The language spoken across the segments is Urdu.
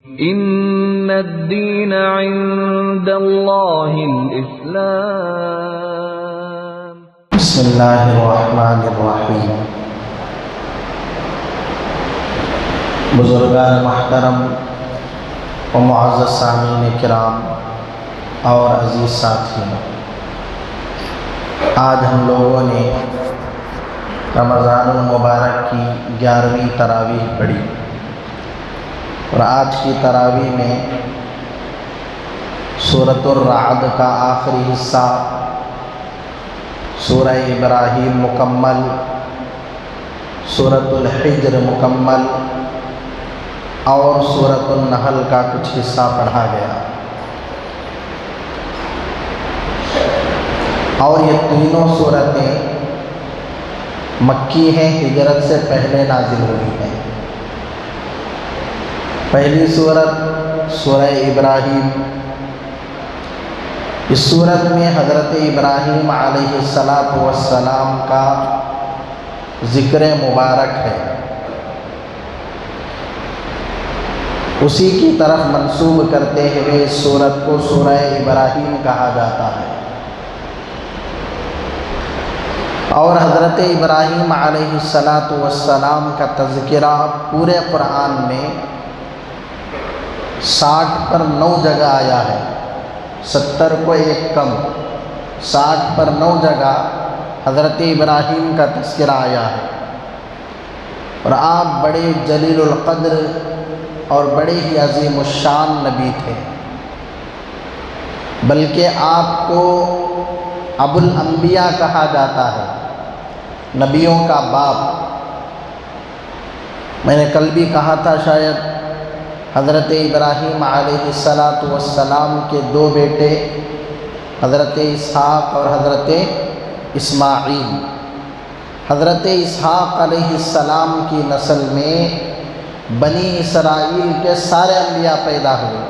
ان الدین عند اللہ الاسلام۔ بسم اللہ الرحمن الرحیم۔ بزرگان محترم و معزز سامعین کرام اور عزیز ساتھیوں، آج ہم لوگوں نے رمضان المبارک کی 11ویں تراویح پڑھی، اور آج کی تراویح میں سورۃ الرعد کا آخری حصہ، سورہ ابراہیم مکمل، سورۃ الحجر مکمل اور سورۃ النحل کا کچھ حصہ پڑھا گیا، اور یہ تینوں صورتیں مکی ہیں، ہجرت سے پہلے نازل ہوئی ہیں۔ پہلی سورت سورہ ابراہیم، اس سورت میں حضرت ابراہیم علیہ السلام کا ذکر مبارک ہے، اسی کی طرف منسوب کرتے ہوئے اس سورت کو سورہ ابراہیم کہا جاتا ہے۔ اور حضرت ابراہیم علیہ السلام کا تذکرہ پورے قرآن میں 60 پر 9 جگہ آیا ہے، 70 کو ایک کم، 60 پر 9 جگہ حضرت ابراہیم کا تذکرہ آیا ہے۔ اور آپ بڑے جلیل القدر اور بڑے ہی عظیم الشان نبی تھے، بلکہ آپ کو ابو الانبیاء کہا جاتا ہے، نبیوں کا باپ۔ میں نے کل بھی کہا تھا، شاید حضرت ابراہیم علیہ السلام کے 2 بیٹے حضرت اسحاق اور حضرت اسماعیل۔ حضرت اسحاق علیہ السلام کی نسل میں بنی اسرائیل کے سارے انبیاء پیدا ہوئے۔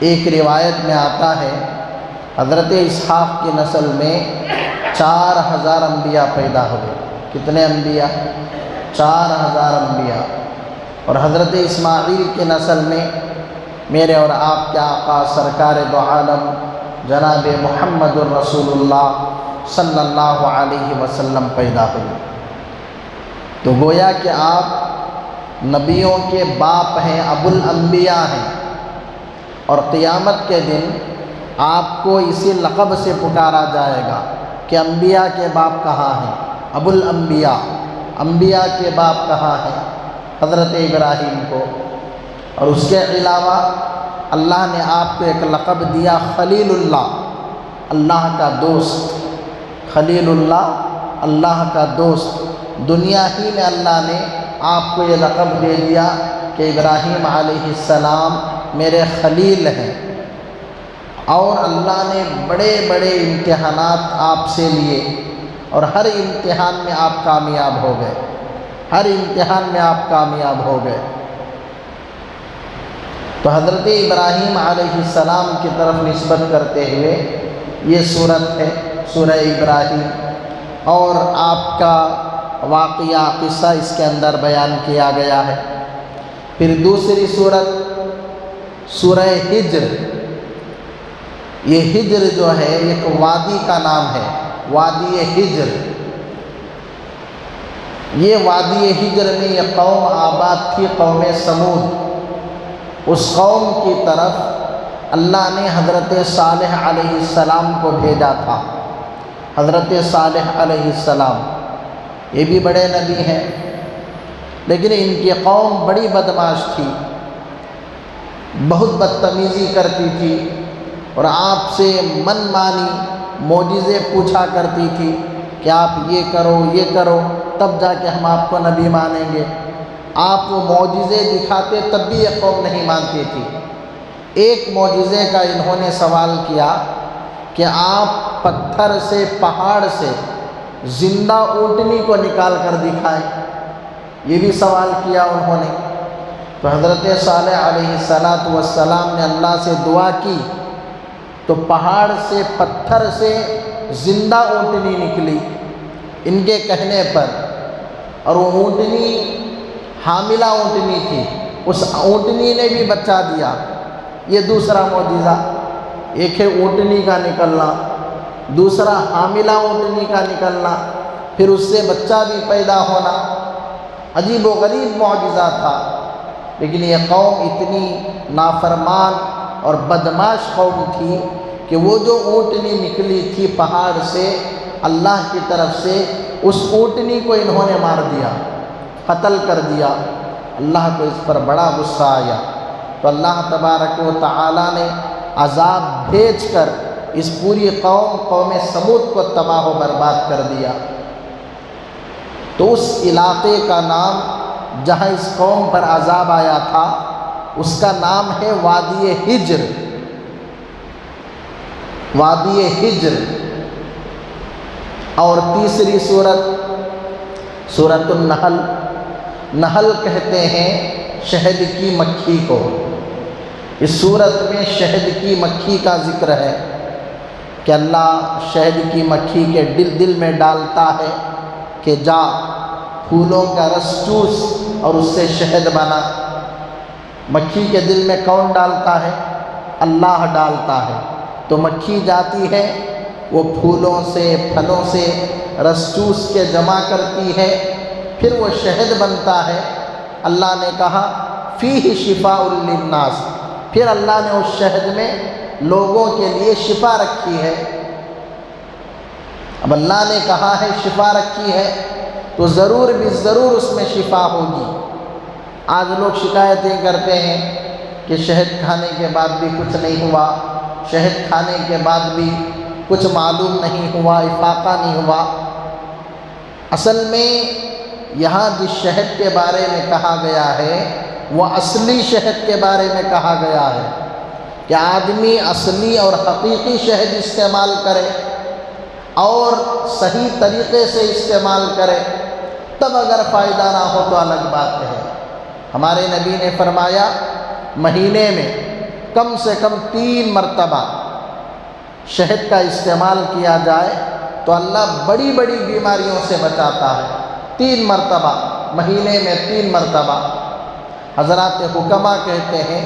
ایک روایت میں آتا ہے حضرت اسحاق کی نسل میں 4000 انبیاء پیدا ہوئے۔ کتنے انبیاء؟ 4000 انبیاء۔ اور حضرت اسماعیل کی نسل میں میرے اور آپ کے آقا سرکار دو عالم جناب محمد الرسول اللہ صلی اللہ علیہ وسلم پیدا ہوئے۔ تو گویا کہ آپ نبیوں کے باپ ہیں، ابو الانبیاء ہیں، اور قیامت کے دن آپ کو اسی لقب سے پکارا جائے گا کہ انبیاء کے باپ کہاں ہیں؟ ابو الانبیاء۔ انبیاء کے باپ کہاں ہیں؟ حضرت ابراہیم کو۔ اور اس کے علاوہ اللہ نے آپ کو ایک لقب دیا، خلیل اللہ، اللہ کا دوست۔ خلیل اللہ، اللہ کا دوست۔ دنیا ہی میں اللہ نے آپ کو یہ لقب دے دیا کہ ابراہیم علیہ السلام میرے خلیل ہیں۔ اور اللہ نے بڑے بڑے امتحانات آپ سے لیے، اور ہر امتحان میں آپ کامیاب ہو گئے، ہر امتحان میں آپ کامیاب ہو گئے۔ تو حضرت ابراہیم علیہ السلام کی طرف نسبت کرتے ہوئے یہ سورت ہے، سورہ ابراہیم، اور آپ کا واقعہ قصہ اس کے اندر بیان کیا گیا ہے۔ پھر دوسری سورت سورہ ہجر۔ یہ ہجر جو ہے ایک وادی کا نام ہے، وادی ہجر۔ یہ وادی ہجر میں یہ قوم آباد تھی، قوم سمود۔ اس قوم کی طرف اللہ نے حضرت صالح علیہ السلام کو بھیجا تھا۔ حضرت صالح علیہ السلام یہ بھی بڑے نبی ہیں، لیکن ان کی قوم بڑی بدمعاش تھی، بہت بدتمیزی کرتی تھی، اور آپ سے من مانی معجزے پوچھا کرتی تھی کہ آپ یہ کرو یہ کرو، تب جا کے ہم آپ کو نبی مانیں گے۔ آپ وہ معجزے دکھاتے تب بھی یہ قوم نہیں مانتی تھی۔ ایک معجزے کا انہوں نے سوال کیا کہ آپ پتھر سے، پہاڑ سے زندہ اونٹنی کو نکال کر دکھائیں، یہ بھی سوال کیا انہوں نے۔ تو حضرت صالح علیہ السلام نے اللہ سے دعا کی، تو پہاڑ سے، پتھر سے زندہ اونٹنی نکلی ان کے کہنے پر، اور وہ اونٹنی حاملہ اونٹنی تھی، اس اونٹنی نے بھی بچہ دیا۔ یہ دوسرا معجزہ، ایک ہے اونٹنی کا نکلنا، دوسرا حاملہ اونٹنی کا نکلنا، پھر اس سے بچہ بھی پیدا ہونا۔ عجیب و غریب معجزہ تھا، لیکن یہ قوم اتنی نافرمان اور بدمعاش قوم تھی کہ وہ جو اونٹنی نکلی تھی پہاڑ سے اللہ کی طرف سے، اس اونٹنی کو انہوں نے مار دیا، قتل کر دیا۔ اللہ کو اس پر بڑا غصہ آیا، تو اللہ تبارک و تعالی نے عذاب بھیج کر اس پوری قوم سمود کو تباہ و برباد کر دیا۔ تو اس علاقے کا نام جہاں اس قوم پر عذاب آیا تھا، اس کا نام ہے وادی ہجر۔ وادی ہجر۔ اور تیسری سورۃ النحل، نحل کہتے ہیں شہد کی مکھی کو۔ اس سورت میں شہد کی مکھی کا ذکر ہے کہ اللہ شہد کی مکھی کے دل میں ڈالتا ہے کہ جا پھولوں کا رس چوس اور اس سے شہد بنا۔ مکھی کے دل میں کون ڈالتا ہے؟ اللہ ڈالتا ہے۔ تو مکھی جاتی ہے، وہ پھولوں سے پھلوں سے رس چوس کے جمع کرتی ہے، پھر وہ شہد بنتا ہے۔ اللہ نے کہا فیہ شفاء للناس، پھر اللہ نے اس شہد میں لوگوں کے لیے شفا رکھی ہے۔ اب اللہ نے کہا ہے شفا رکھی ہے تو ضرور اس میں شفا ہوگی۔ آج لوگ شکایتیں کرتے ہیں کہ شہد کھانے کے بعد بھی کچھ نہیں ہوا، شہد کھانے کے بعد بھی کچھ معلوم نہیں ہوا، افاقہ نہیں ہوا۔ اصل میں یہاں جس شہد کے بارے میں کہا گیا ہے وہ اصلی شہد کے بارے میں کہا گیا ہے کہ آدمی اصلی اور حقیقی شہد استعمال کرے اور صحیح طریقے سے استعمال کرے، تب اگر فائدہ نہ ہو تو الگ بات ہے۔ ہمارے نبی نے فرمایا مہینے میں کم سے کم 3 مرتبہ شہد کا استعمال کیا جائے تو اللہ بڑی بڑی بیماریوں سے بچاتا ہے۔ 3 مرتبہ، مہینے میں 3 مرتبہ۔ حضرات حکماء کہتے ہیں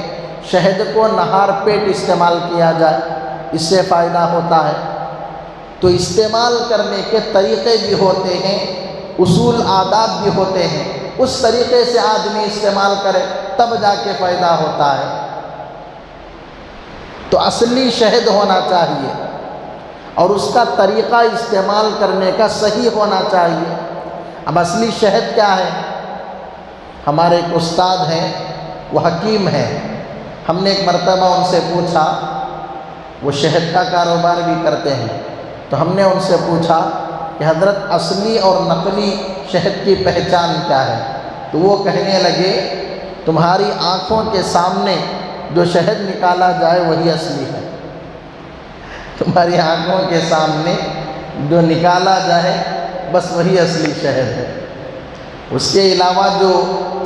شہد کو نہار پیٹ استعمال کیا جائے، اس سے فائدہ ہوتا ہے۔ تو استعمال کرنے کے طریقے بھی ہوتے ہیں، اصول آداب بھی ہوتے ہیں، اس طریقے سے آدمی استعمال کرے تب جا کے فائدہ ہوتا ہے۔ تو اصلی شہد ہونا چاہیے اور اس کا طریقہ استعمال کرنے کا صحیح ہونا چاہیے۔ اب اصلی شہد کیا ہے؟ ہمارے ایک استاد ہیں، وہ حکیم ہیں، ہم نے ایک مرتبہ ان سے پوچھا، وہ شہد کا کاروبار بھی کرتے ہیں، تو ہم نے ان سے پوچھا کہ حضرت اصلی اور نقلی شہد کی پہچان کیا ہے؟ تو وہ کہنے لگے تمہاری آنکھوں کے سامنے جو شہد نکالا جائے وہی اصلی ہے۔ تمہاری آنکھوں کے سامنے جو نکالا جائے بس وہی اصلی شہد ہے۔ اس کے علاوہ جو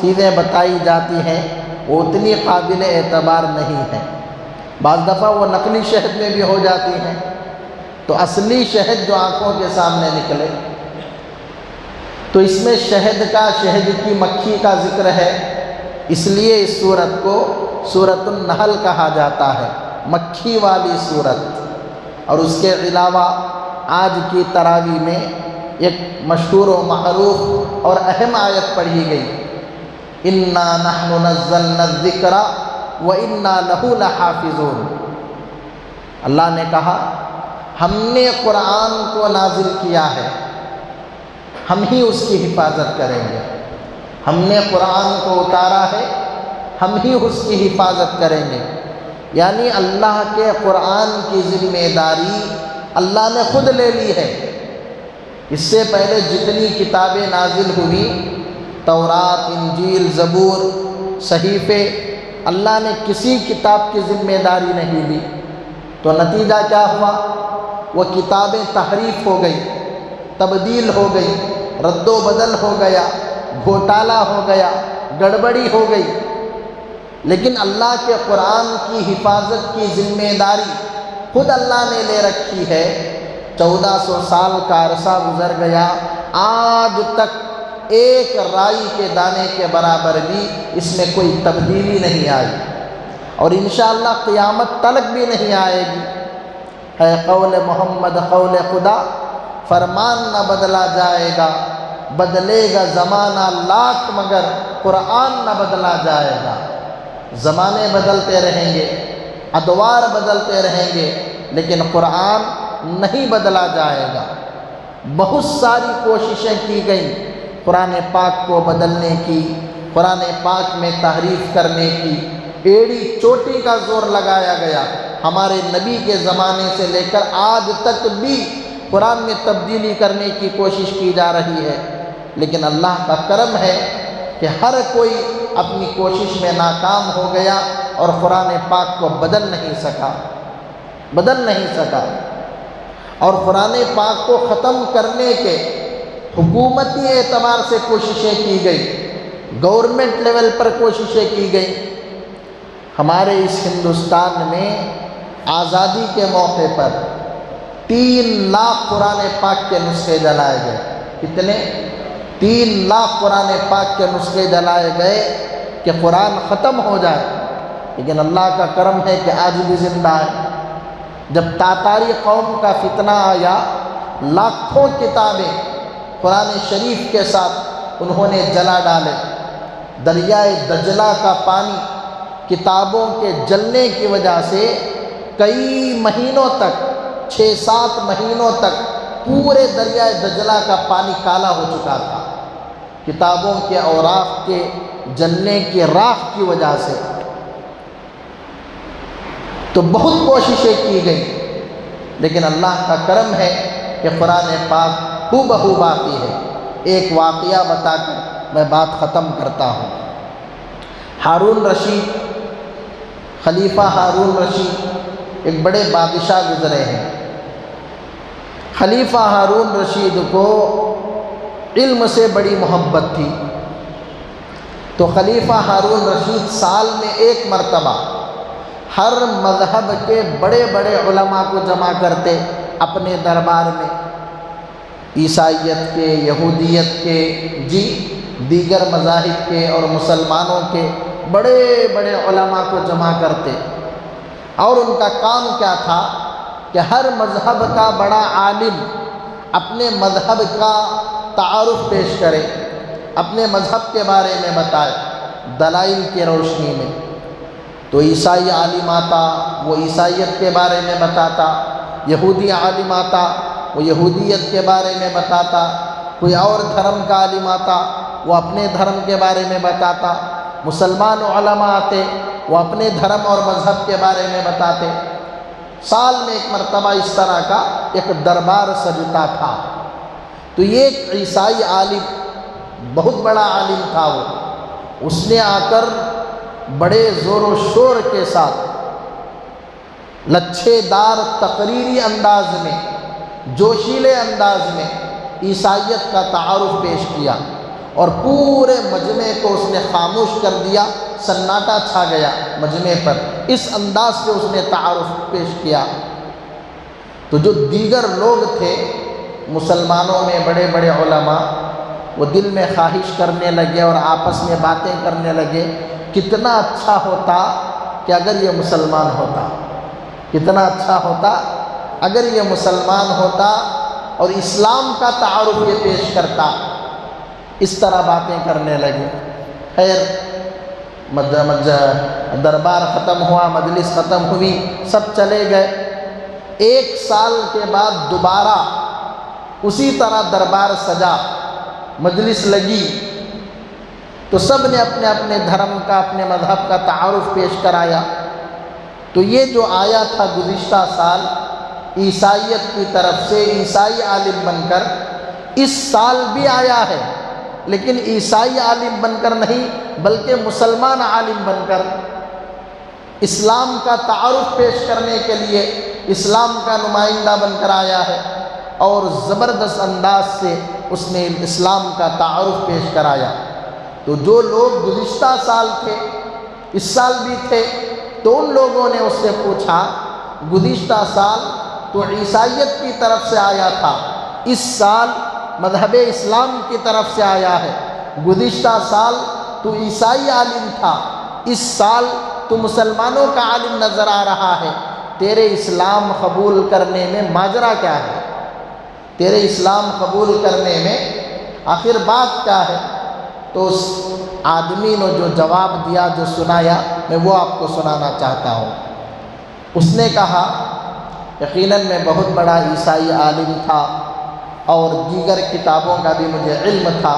چیزیں بتائی جاتی ہیں وہ اتنی قابل اعتبار نہیں ہیں، بعض دفعہ وہ نقلی شہد میں بھی ہو جاتی ہیں۔ تو اصلی شہد جو آنکھوں کے سامنے نکلے، تو اس میں شہد کی مکھی کا ذکر ہے، اس لیے اس سورت کو سورۃ النحل کہا جاتا ہے، مکھی والی سورت۔ اور اس کے علاوہ آج کی تراویح میں ایک مشہور و معروف اور اہم آیت پڑھی گئی، اِنَّا نَحْنُ نَزَّلْنَا الذِّكْرَ وَإِنَّا لَهُ لَحَافِظُونَ۔ اللہ نے کہا ہم نے قرآن کو نازل کیا ہے، ہم ہی اس کی حفاظت کریں گے۔ ہم نے قرآن کو اتارا ہے، ہم ہی اس کی حفاظت کریں گے۔ یعنی اللہ کے قرآن کی ذمہ داری اللہ نے خود لے لی ہے۔ اس سے پہلے جتنی کتابیں نازل ہوئی، تورات، انجیل، زبور، صحیفے، اللہ نے کسی کتاب کی ذمہ داری نہیں لی۔ تو نتیجہ کیا ہوا؟ وہ کتابیں تحریف ہو گئی، تبدیل ہو گئی، رد و بدل ہو گیا، گھوٹالہ ہو گیا، گڑبڑی ہو گئی۔ لیکن اللہ کے قرآن کی حفاظت کی ذمہ داری خود اللہ نے لے رکھی ہے۔ 1400 سال کا عرصہ گزر گیا، آج تک ایک رائی کے دانے کے برابر بھی اس میں کوئی تبدیلی نہیں آئی، اور انشاءاللہ قیامت تلک بھی نہیں آئے گی۔ ہے قول محمد قول خدا، فرمان نہ بدلا جائے گا، بدلے گا زمانہ لاکھ مگر قرآن نہ بدلا جائے گا۔ زمانے بدلتے رہیں گے، ادوار بدلتے رہیں گے، لیکن قرآن نہیں بدلا جائے گا۔ بہت ساری کوششیں کی گئیں قرآن پاک کو بدلنے کی، قرآن پاک میں تحریف کرنے کی، ایڑی چوٹی کا زور لگایا گیا۔ ہمارے نبی کے زمانے سے لے کر آج تک بھی قرآن میں تبدیلی کرنے کی کوشش کی جا رہی ہے، لیکن اللہ کا کرم ہے کہ ہر کوئی اپنی کوشش میں ناکام ہو گیا اور قرآن پاک کو بدل نہیں سکا۔ اور قرآن پاک کو ختم کرنے کے حکومتی اعتبار سے کوششیں کی گئی، گورنمنٹ لیول پر کوششیں کی گئی۔ ہمارے اس ہندوستان میں آزادی کے موقع پر 3 لاکھ قرآن پاک کے نسخے جلائے گئے۔ کتنے؟ 3 لاکھ قرآن پاک کے نسخے جلائے گئے کہ قرآن ختم ہو جائے، لیکن اللہ کا کرم ہے کہ آج بھی زندہ ہے۔ جب تاتاری قوم کا فتنہ آیا، لاکھوں کتابیں قرآن شریف کے ساتھ انہوں نے جلا ڈالے۔ دریائے دجلہ کا پانی کتابوں کے جلنے کی وجہ سے کئی مہینوں تک، 6-7 مہینوں تک پورے دریائے دجلہ کا پانی کالا ہو چکا تھا، کتابوں کے اوراق کے جلنے کی راکھ کی وجہ سے۔ تو بہت کوششیں کی گئیں، لیکن اللہ کا کرم ہے کہ قرآن پاک ہو بہو باقی ہے۔ ایک واقعہ بتا کر میں بات ختم کرتا ہوں۔ ہارون رشید، خلیفہ ہارون رشید ایک بڑے بادشاہ گزرے ہیں۔ خلیفہ ہارون رشید کو علم سے بڑی محبت تھی، تو خلیفہ ہارون رشید سال میں 1 مرتبہ ہر مذہب کے بڑے بڑے علماء کو جمع کرتے اپنے دربار میں، عیسائیت کے، یہودیت کے، دیگر مذاہب کے اور مسلمانوں کے بڑے بڑے علماء کو جمع کرتے، اور ان کا کام کیا تھا کہ ہر مذہب کا بڑا عالم اپنے مذہب کا تعارف پیش کرے، اپنے مذہب کے بارے میں بتائے دلائل کی روشنی میں۔ تو عیسائی عالم آتا، وہ عیسائیت کے بارے میں بتاتا، یہودی عالم آتا، وہ یہودیت کے بارے میں بتاتا، کوئی اور دھرم کا عالم آتا، وہ اپنے دھرم کے بارے میں بتاتا، مسلمان علماء آتے، وہ اپنے دھرم اور مذہب کے بارے میں بتاتے۔ سال میں 1 مرتبہ اس طرح کا ایک دربار سجتا تھا۔ تو یہ ایک عیسائی عالم، بہت بڑا عالم تھا وہ، اس نے آ کر بڑے زور و شور کے ساتھ لچھے دار تقریری انداز میں، جوشیلے انداز میں عیسائیت کا تعارف پیش کیا، اور پورے مجمع کو اس نے خاموش کر دیا، سناٹا چھا گیا مجمع پر۔ اس انداز سے اس نے تعارف پیش کیا۔ تو جو دیگر لوگ تھے مسلمانوں میں بڑے بڑے علماء، وہ دل میں خواہش کرنے لگے اور آپس میں باتیں کرنے لگے، کتنا اچھا ہوتا کہ اگر یہ مسلمان ہوتا، کتنا اچھا ہوتا اگر یہ مسلمان ہوتا اور اسلام کا تعارف یہ پیش کرتا۔ اس طرح باتیں کرنے لگے۔ خیر، دربار ختم ہوا، مجلس ختم ہوئی، سب چلے گئے۔ 1 سال کے بعد دوبارہ اسی طرح دربار سجا، مجلس لگی، تو سب نے اپنے اپنے دھرم کا، اپنے مذہب کا تعارف پیش کرایا۔ تو یہ جو آیا تھا گزشتہ سال عیسائیت کی طرف سے عیسائی عالم بن کر، اس سال بھی آیا ہے، لیکن عیسائی عالم بن کر نہیں بلکہ مسلمان عالم بن کر، اسلام کا تعارف پیش کرنے کے لیے اسلام کا نمائندہ بن کر آیا ہے، اور زبردست انداز سے اس نے اسلام کا تعارف پیش کرایا۔ تو جو لوگ گزشتہ سال تھے، اس سال بھی تھے، تو ان لوگوں نے اس سے پوچھا، گزشتہ سال تو عیسائیت کی طرف سے آیا تھا، اس سال مذہب اسلام کی طرف سے آیا ہے۔ گزشتہ سال تو عیسائی عالم تھا، اس سال تو مسلمانوں کا عالم نظر آ رہا ہے، تیرے اسلام قبول کرنے میں ماجرا کیا ہے؟ تیرے اسلام قبول کرنے میں آخر بات کیا ہے؟ تو اس آدمی نے جو جواب دیا، جو سنایا، میں وہ آپ کو سنانا چاہتا ہوں۔ اس نے کہا یقیناً میں بہت بڑا عیسائی عالم تھا اور دیگر کتابوں کا بھی مجھے علم تھا،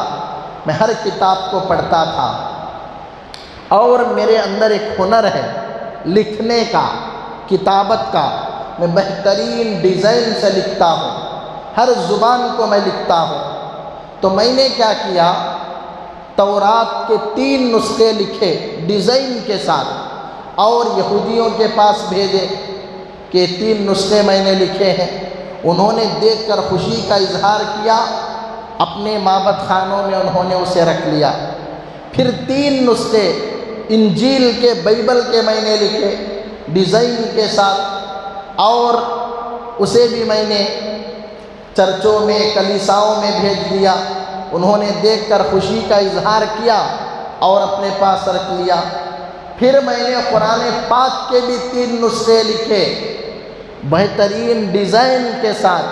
میں ہر کتاب کو پڑھتا تھا اور میرے اندر ایک ہنر ہے لکھنے کا، کتابت کا، میں بہترین ڈیزائن سے لکھتا ہوں، ہر زبان کو میں لکھتا ہوں۔ تو میں نے کیا کیا، تورات کے 3 نسخے لکھے ڈیزائن کے ساتھ اور یہودیوں کے پاس بھیجے کہ 3 نسخے میں نے لکھے ہیں۔ انہوں نے دیکھ کر خوشی کا اظہار کیا، اپنے معبد خانوں میں انہوں نے اسے رکھ لیا۔ پھر 3 نسخے انجیل کے، بائبل کے میں نے لکھے ڈیزائن کے ساتھ اور اسے بھی میں نے چرچوں میں، کلیساؤں میں بھیج دیا۔ انہوں نے دیکھ کر خوشی کا اظہار کیا اور اپنے پاس رکھ لیا۔ پھر میں نے قرآن پاک کے بھی 3 نسخے لکھے بہترین ڈیزائن کے ساتھ،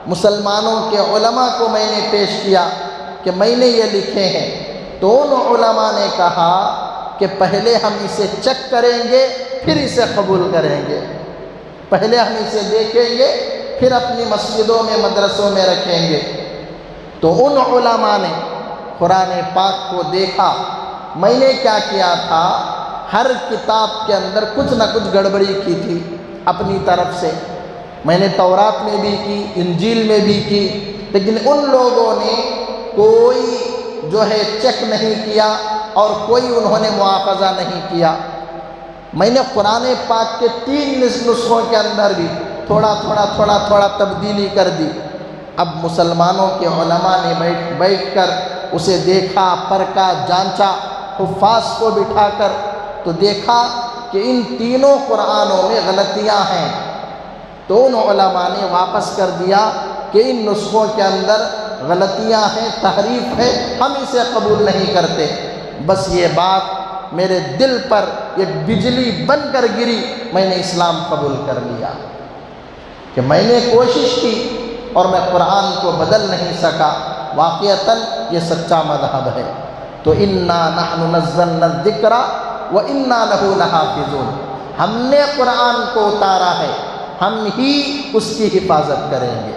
مسلمانوں کے علماء کو میں نے پیش کیا کہ میں نے یہ لکھے ہیں۔ تو ان علماء نے کہا کہ پہلے ہم اسے چیک کریں گے پھر اسے قبول کریں گے، پہلے ہم اسے دیکھیں گے پھر اپنی مسجدوں میں، مدرسوں میں رکھیں گے۔ تو ان علماء نے قرآن پاک کو دیکھا۔ میں نے کیا کیا تھا، ہر کتاب کے اندر کچھ نہ کچھ گڑبڑی کی تھی اپنی طرف سے، میں نے تورات میں بھی کی، انجیل میں بھی کی، لیکن ان لوگوں نے کوئی جو ہے چیک نہیں کیا اور کوئی انہوں نے مواخذہ نہیں کیا۔ میں نے قرآن پاک کے 3 نسخوں کے اندر بھی تھوڑا تبدیلی کر دی۔ اب مسلمانوں کے علماء نے بیٹھ کر اسے دیکھا، پرکھا، جانچا، حفاظ کو بٹھا کر، تو دیکھا کہ ان تینوں قرآنوں میں غلطیاں ہیں۔ تو ان علماء نے واپس کر دیا کہ ان نسخوں کے اندر غلطیاں ہیں، تحریف ہے، ہم اسے قبول نہیں کرتے۔ بس یہ بات میرے دل پر ایک بجلی بن کر گری، میں نے اسلام قبول کر لیا کہ میں نے کوشش کی اور میں قرآن کو بدل نہیں سکا۔ واقعتاً یہ سچا مذہب ہے۔ تو انا نحن نزلنا الذکر وانا لہ لحافظون، ہم نے قرآن کو اتارا ہے، ہم ہی اس کی حفاظت کریں گے۔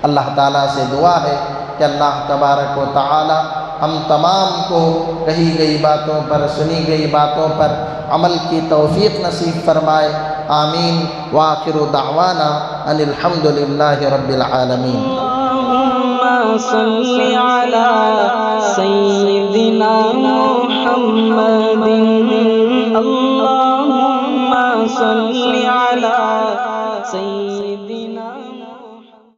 اللہ تعالیٰ سے دعا ہے کہ اللہ تبارک و تعالی ہم تمام کو کہی گئی باتوں پر، سنی گئی باتوں پر عمل کی توفیق نصیب فرمائے۔ آمین۔ وآخر دعوانا ان الحمد للہ رب العالمین۔ اللہم صل علی سیدنا محمد، اللہم صل علی سیدنا